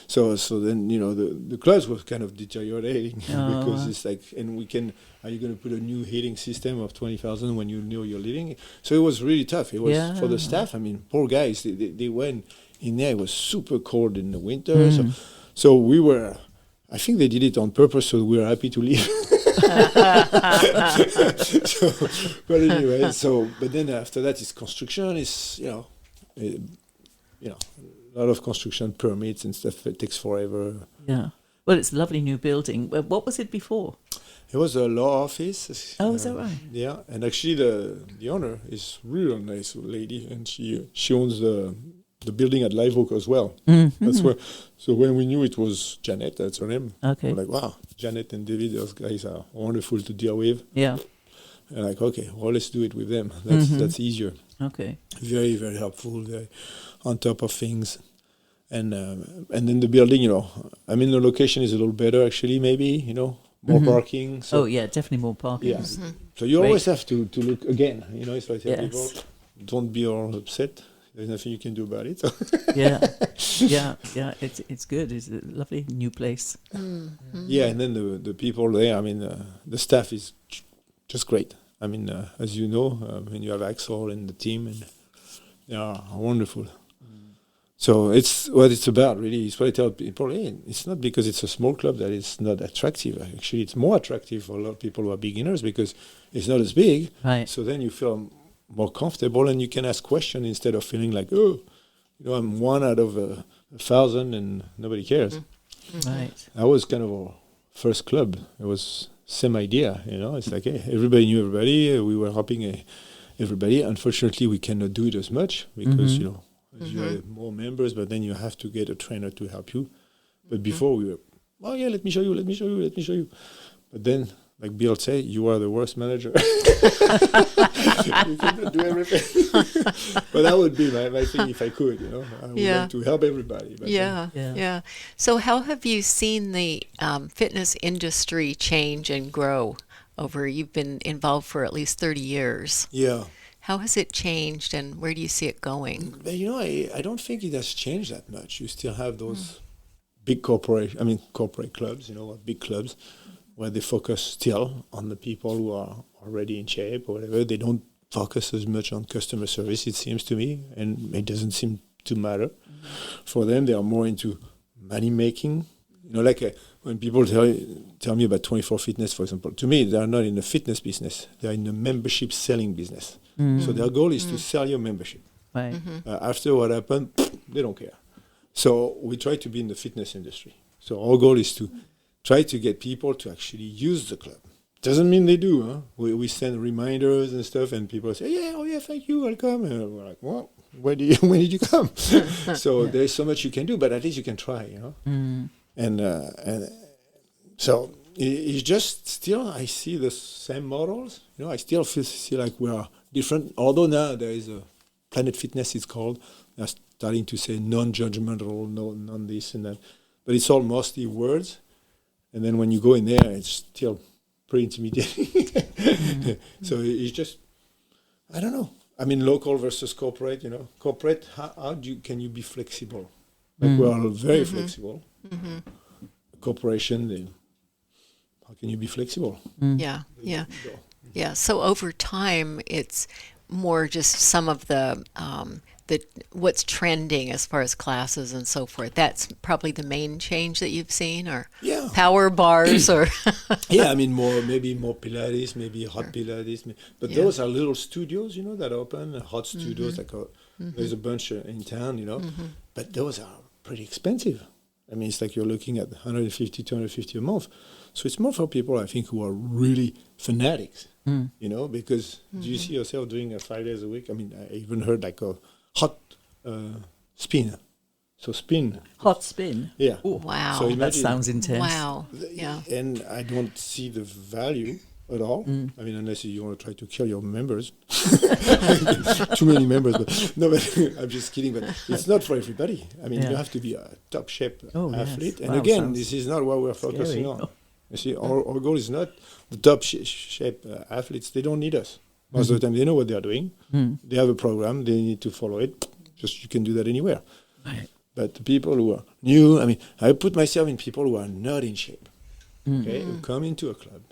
So then, you know, the clubs was kind of deteriorating because it's like, and are you going to put a new heating system of 20,000 when you know you're leaving? So it was really tough. It was for the staff. I mean, poor guys, they went in there. It was super cold in the winter. So we were, I think they did it on purpose so we were happy to leave. But anyway, but then after that is construction. It's, you know, a lot of construction permits and stuff. It takes forever. Yeah. Well, it's a lovely new building. What was it before? It was a law office. Oh, is that right? Yeah, and actually the owner is really nice lady, and she owns the building at Live Oak as well. That's where. So when we knew it was Janet, that's her name. Okay. We're like, wow, Janet and David, those guys are wonderful to deal with. Yeah. And like, okay, well, let's do it with them. That's easier. Okay. Very, very helpful. Very on top of things. And then the building, you know, I mean, the location is a little better, actually, maybe, you know, more parking. So definitely more parking. yeah. So you always have to look again, you know, so I tell people, don't be all upset. There's nothing you can do about it. Yeah. It's good. It's a lovely new place. Yeah, and then the people there, I mean, the staff is just great. I mean, as you know, when you have Axel and the team, and they are wonderful. So it's what it's about, really. It's what I tell people. Hey, it's not because it's a small club that it's not attractive. Actually, it's more attractive for a lot of people who are beginners because it's not as big. Right. So then you feel more comfortable and you can ask questions instead of feeling like, oh, you know, I'm one out of 1,000 and nobody cares. Right. That was kind of our first club. It was same idea, you know. It's like, hey, everybody knew everybody. We were helping everybody. Unfortunately, we cannot do it as much because, you know, you have more members, but then you have to get a trainer to help you. But before we were, oh yeah, let me show you. But then, like Bill said, you are the worst manager. You cannot do everything. But that would be my thing if I could, you know. I would like to help everybody. But Yeah. So how have you seen the fitness industry change and grow over, you've been involved for at least 30 years. Yeah. How has it changed, and where do you see it going? But, you know, I don't think it has changed that much. You still have those big corporate clubs, you know, big clubs, where they focus still on the people who are already in shape or whatever. They don't focus as much on customer service, it seems to me, and it doesn't seem to matter. For them, they are more into money making. You know, like when people tell me about 24 Fitness, for example, to me, they are not in the fitness business. They are in the membership selling business. So their goal is to sell your membership. Right. After what happened, they don't care. So we try to be in the fitness industry. So our goal is to try to get people to actually use the club. Doesn't mean they do. Huh? We send reminders and stuff, and people say, yeah, thank you, I'll come. And we're like, well, when did you come? So there's so much you can do, but at least you can try, you know. And so it's just still, I see the same models. You know, I still feel like we are different. Although now there is a Planet Fitness, it's called. They're starting to say non-judgmental, non this and that. But it's all mostly words. And then when you go in there, it's still pretty intimidating. So it's just, I don't know. I mean, local versus corporate, you know. Corporate, can you be flexible? Like we are very flexible. Corporation, how can you be flexible? Yeah, yeah. Yeah, so over time, it's more just some of the what's trending as far as classes and so forth. That's probably the main change that you've seen, or Yeah. power bars, or Yeah, I mean, maybe more Pilates, maybe hot Pilates. But those are little studios, that open, hot studios. Like there's a bunch in town, But those are pretty expensive. I mean, it's like you're looking at 150, 250 a month. So it's more for people, I think, who are really fanatics, because do you see yourself doing 5 days a week? I mean, I even heard like a hot spin. So spin. Hot spin? Yeah. Ooh, wow. So that imagine, sounds intense. Wow. Yeah. And I don't see the value at all. I mean, unless you want to try to kill your members. Too many members. But I'm just kidding. But it's not for everybody. I mean, you have to be a top shape athlete. Yes. And Wow, again, this is not what we're focusing scary. on. You see, our goal is not the top shape athletes. They don't need us. Most of the time, they know what they are doing. They have a program. They need to follow it. Just you can do that anywhere. Right. But the people who are new, I mean, I put myself in people who are not in shape. Okay, who come into a club.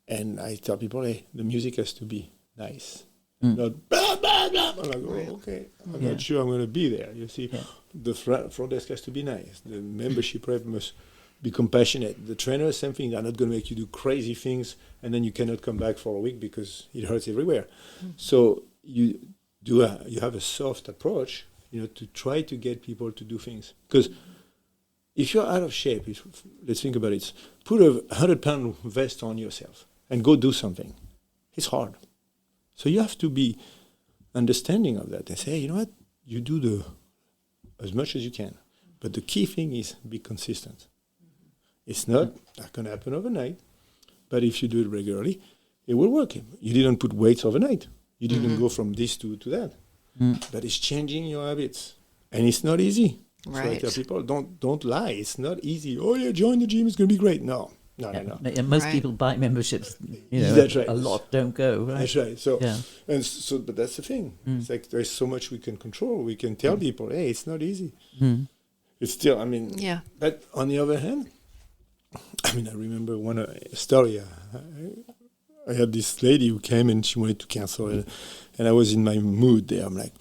And I tell people, hey, the music has to be nice. Not blah, blah, blah. I'm like, oh, okay. I'm not sure I'm going to be there. You see, the front desk has to be nice. The membership rep must be compassionate. The trainer, same thing. They're not going to make you do crazy things, and then you cannot come back for a week because it hurts everywhere. So you have a soft approach, to try to get people to do things. Because if you're out of shape, let's think about it. Put a 100-pound vest on yourself and go do something. It's hard. So you have to be understanding of that and say, hey, you know what? You do as much as you can. But the key thing is be consistent. It's not going to happen overnight. But if you do it regularly, it will work. You didn't put weights overnight. You didn't go from this to that. But it's changing your habits. And it's not easy. Right. So I tell people, don't lie. It's not easy. Oh, yeah, join the gym. It's going to be great. No. And most people buy memberships. That's right. A lot don't go. Right? That's right. So, Yeah. But that's the thing. It's like there's so much we can control. We can tell people, hey, it's not easy. It's still, I mean, But on the other hand, I mean, I remember one story. I had this lady who came and she wanted to cancel, and I was in my mood there. I'm like,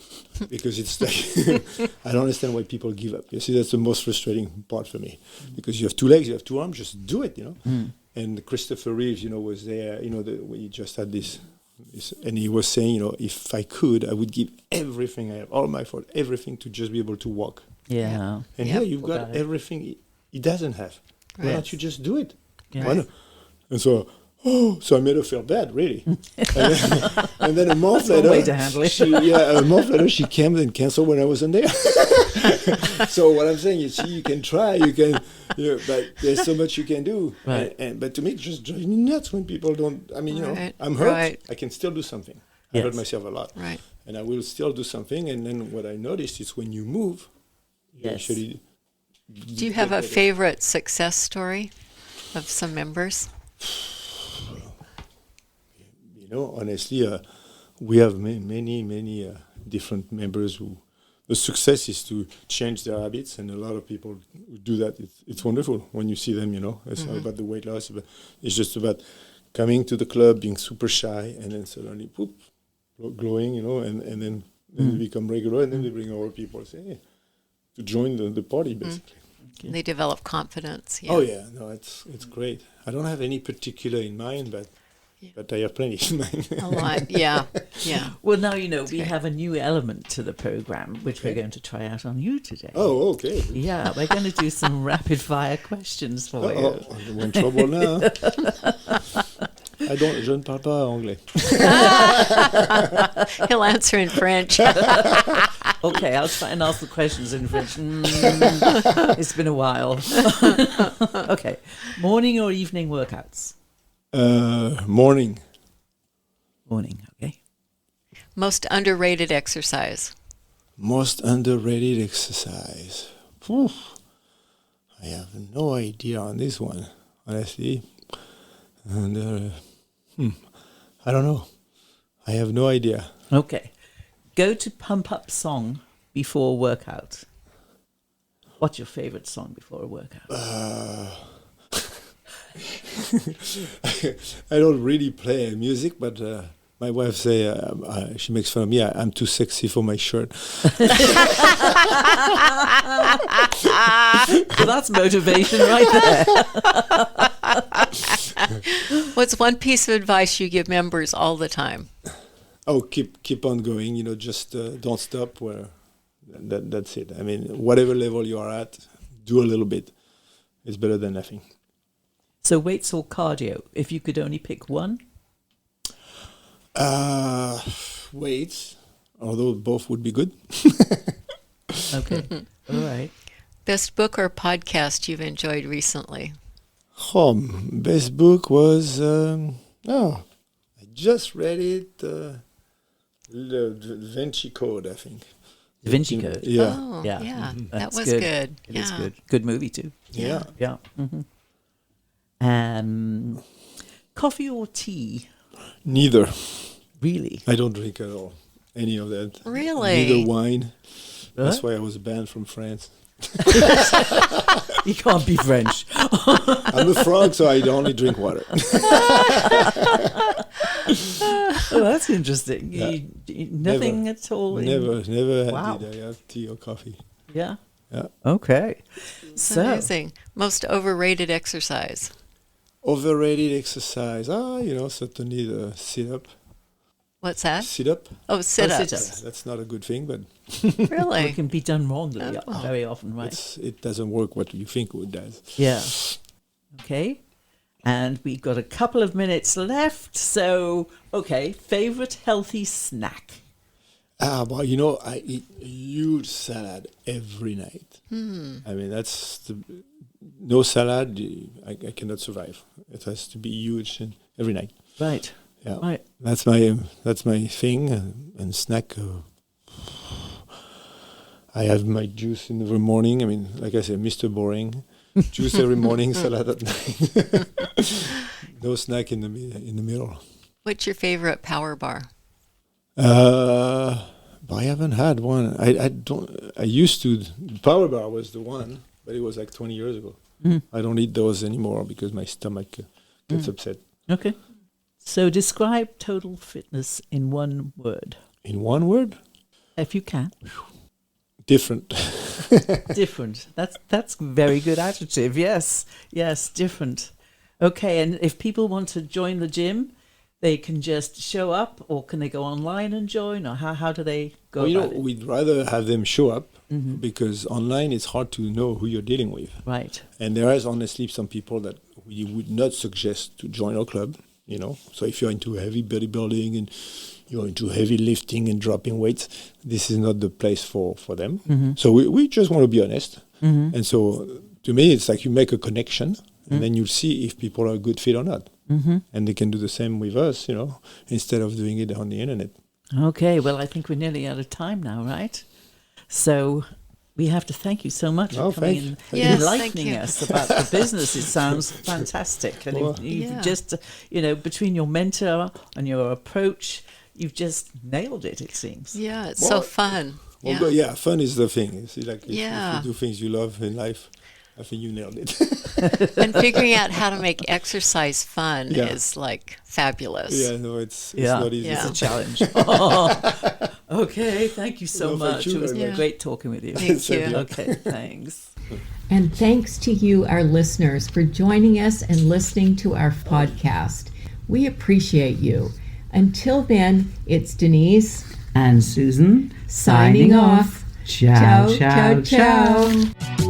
because it's like, I don't understand why people give up. You see, that's the most frustrating part for me, because you have 2 legs, you have 2 arms, just do it, And Christopher Reeves, was there, we just had this, and he was saying, if I could, I would give everything I have, all my effort, everything to just be able to walk. Yeah. And here you've got everything he doesn't have. Why don't you just do it? Yeah. Why not? And so I made her feel bad, really. and then a month later, way to handle it. a month later, she came and canceled when I wasn't there. So what I'm saying is, you can try, you can, but there's so much you can do. Right. But to me, it just drives me nuts when people don't. I mean, I'm hurt. Right. I can still do something. I hurt myself a lot. Right. And I will still do something. And then what I noticed is when you move, you actually. Do you have a favorite success story of some members? Honestly, we have many different members who the success is to change their habits, and a lot of people who do that. It's wonderful when you see them. It's not about the weight loss, but it's just about coming to the club, being super shy, and then suddenly, poof, glowing. And then they become regular, and then they bring over people, say, hey, to join the party, basically. Okay. They develop confidence. Yeah. Oh yeah, no, it's great. I don't have any particular in mind, but I have plenty in mind. A lot, yeah. Well, now we have a new element to the program, which we're going to try out on you today. Oh, okay. Yeah, we're going to do some rapid fire questions for you. I'm in trouble now. Je ne parle pas anglais. He'll answer in French. Okay, I'll try and ask the questions in French. It's been a while. Okay, morning or evening workouts? Morning. Morning, okay. Most underrated exercise? Most underrated exercise. Whew. I have no idea on this one, honestly. And I don't know. I have no idea. Okay. Go to pump up song before workout. What's your favorite song before a workout? I don't really play music, but my wife say she makes fun of me. I'm too sexy for my shirt. Well, that's motivation right there. What's one piece of advice you give members all the time? Oh, keep on going. Just don't stop. That's it. I mean, whatever level you are at, do a little bit. It's better than nothing. So weights or cardio, if you could only pick one? Weights, although both would be good. Okay. All right. Best book or podcast you've enjoyed recently? Best book was, I just read it, the Da Vinci Code, I think. Da Vinci Code. Yeah. Oh, Yeah. yeah. Mhm. That That's was good. good. It yeah. is good. Good movie too. Yeah. Yeah. Mm-hmm. Coffee or tea? Neither. Really? I don't drink at all. Any of that. Really? Neither wine. That's What? why I was banned from France. You can't be French. I'm a frog, so I only drink water. Oh, that's interesting. Yeah. Nothing at all? Never Wow. did I have tea or coffee. Yeah. Yeah. Okay. It's So, amazing. Most overrated exercise? Overrated exercise. Certainly the sit-up. What's that? Sit-up. Oh, sit-ups. sit-ups. That's not a good thing, but Really? it can be done wrongly Oh. very often, right? it doesn't work what you think it does. Yeah. Okay. And we've got a couple of minutes left. So, okay, favorite healthy snack? Well, I eat a huge salad every night. I mean, no salad, I cannot survive. It has to be huge and every night. Right. Yeah, Right. that's my thing. And snack. I have my juice in the morning. I mean, like I said, Mr. Boring. Juice every morning, salad at night. No snack in the middle. What's your favorite power bar? But I haven't had one. I used to. Power bar was the one, but it was like 20 years ago. I don't eat those anymore because my stomach gets upset. Okay. So describe Toadal Fitness in one word, In one word, if you can. different. Different. That's very good adjective. Yes. Yes, different. Okay, and if people want to join the gym, they can just show up, or can they go online and join, or how do they go about it? We'd rather have them show up because online it's hard to know who you're dealing with. Right. And there is honestly some people that we would not suggest to join our club, So if you're into heavy bodybuilding and you're into heavy lifting and dropping weights, this is not the place for them. So we just want to be honest. And so to me, it's like you make a connection and then you see if people are a good fit or not. And they can do the same with us, instead of doing it on the internet. Okay, well, I think we're nearly out of time now, right? So we have to thank you so much for coming and Yes, enlightening thank you. us about the business. It sounds fantastic. And Well, you've just, between your mentor and your approach, you've just nailed it, it seems. Yeah, it's Well, so fun. Well, fun is the thing. See, like if Yeah. you do things you love in life, I think you nailed it. And figuring out how to make exercise fun Yeah. is like fabulous. It's Yeah. not easy. Yeah. It's a challenge. Okay, thank you so No, thank much. you It was very much. great talking with you. Thank Same you. here. Okay, thanks. And thanks to you, our listeners, for joining us and listening to our podcast. We appreciate you. Until then, it's Denise And Susan, signing off. Ciao, Ciao, ciao, ciao.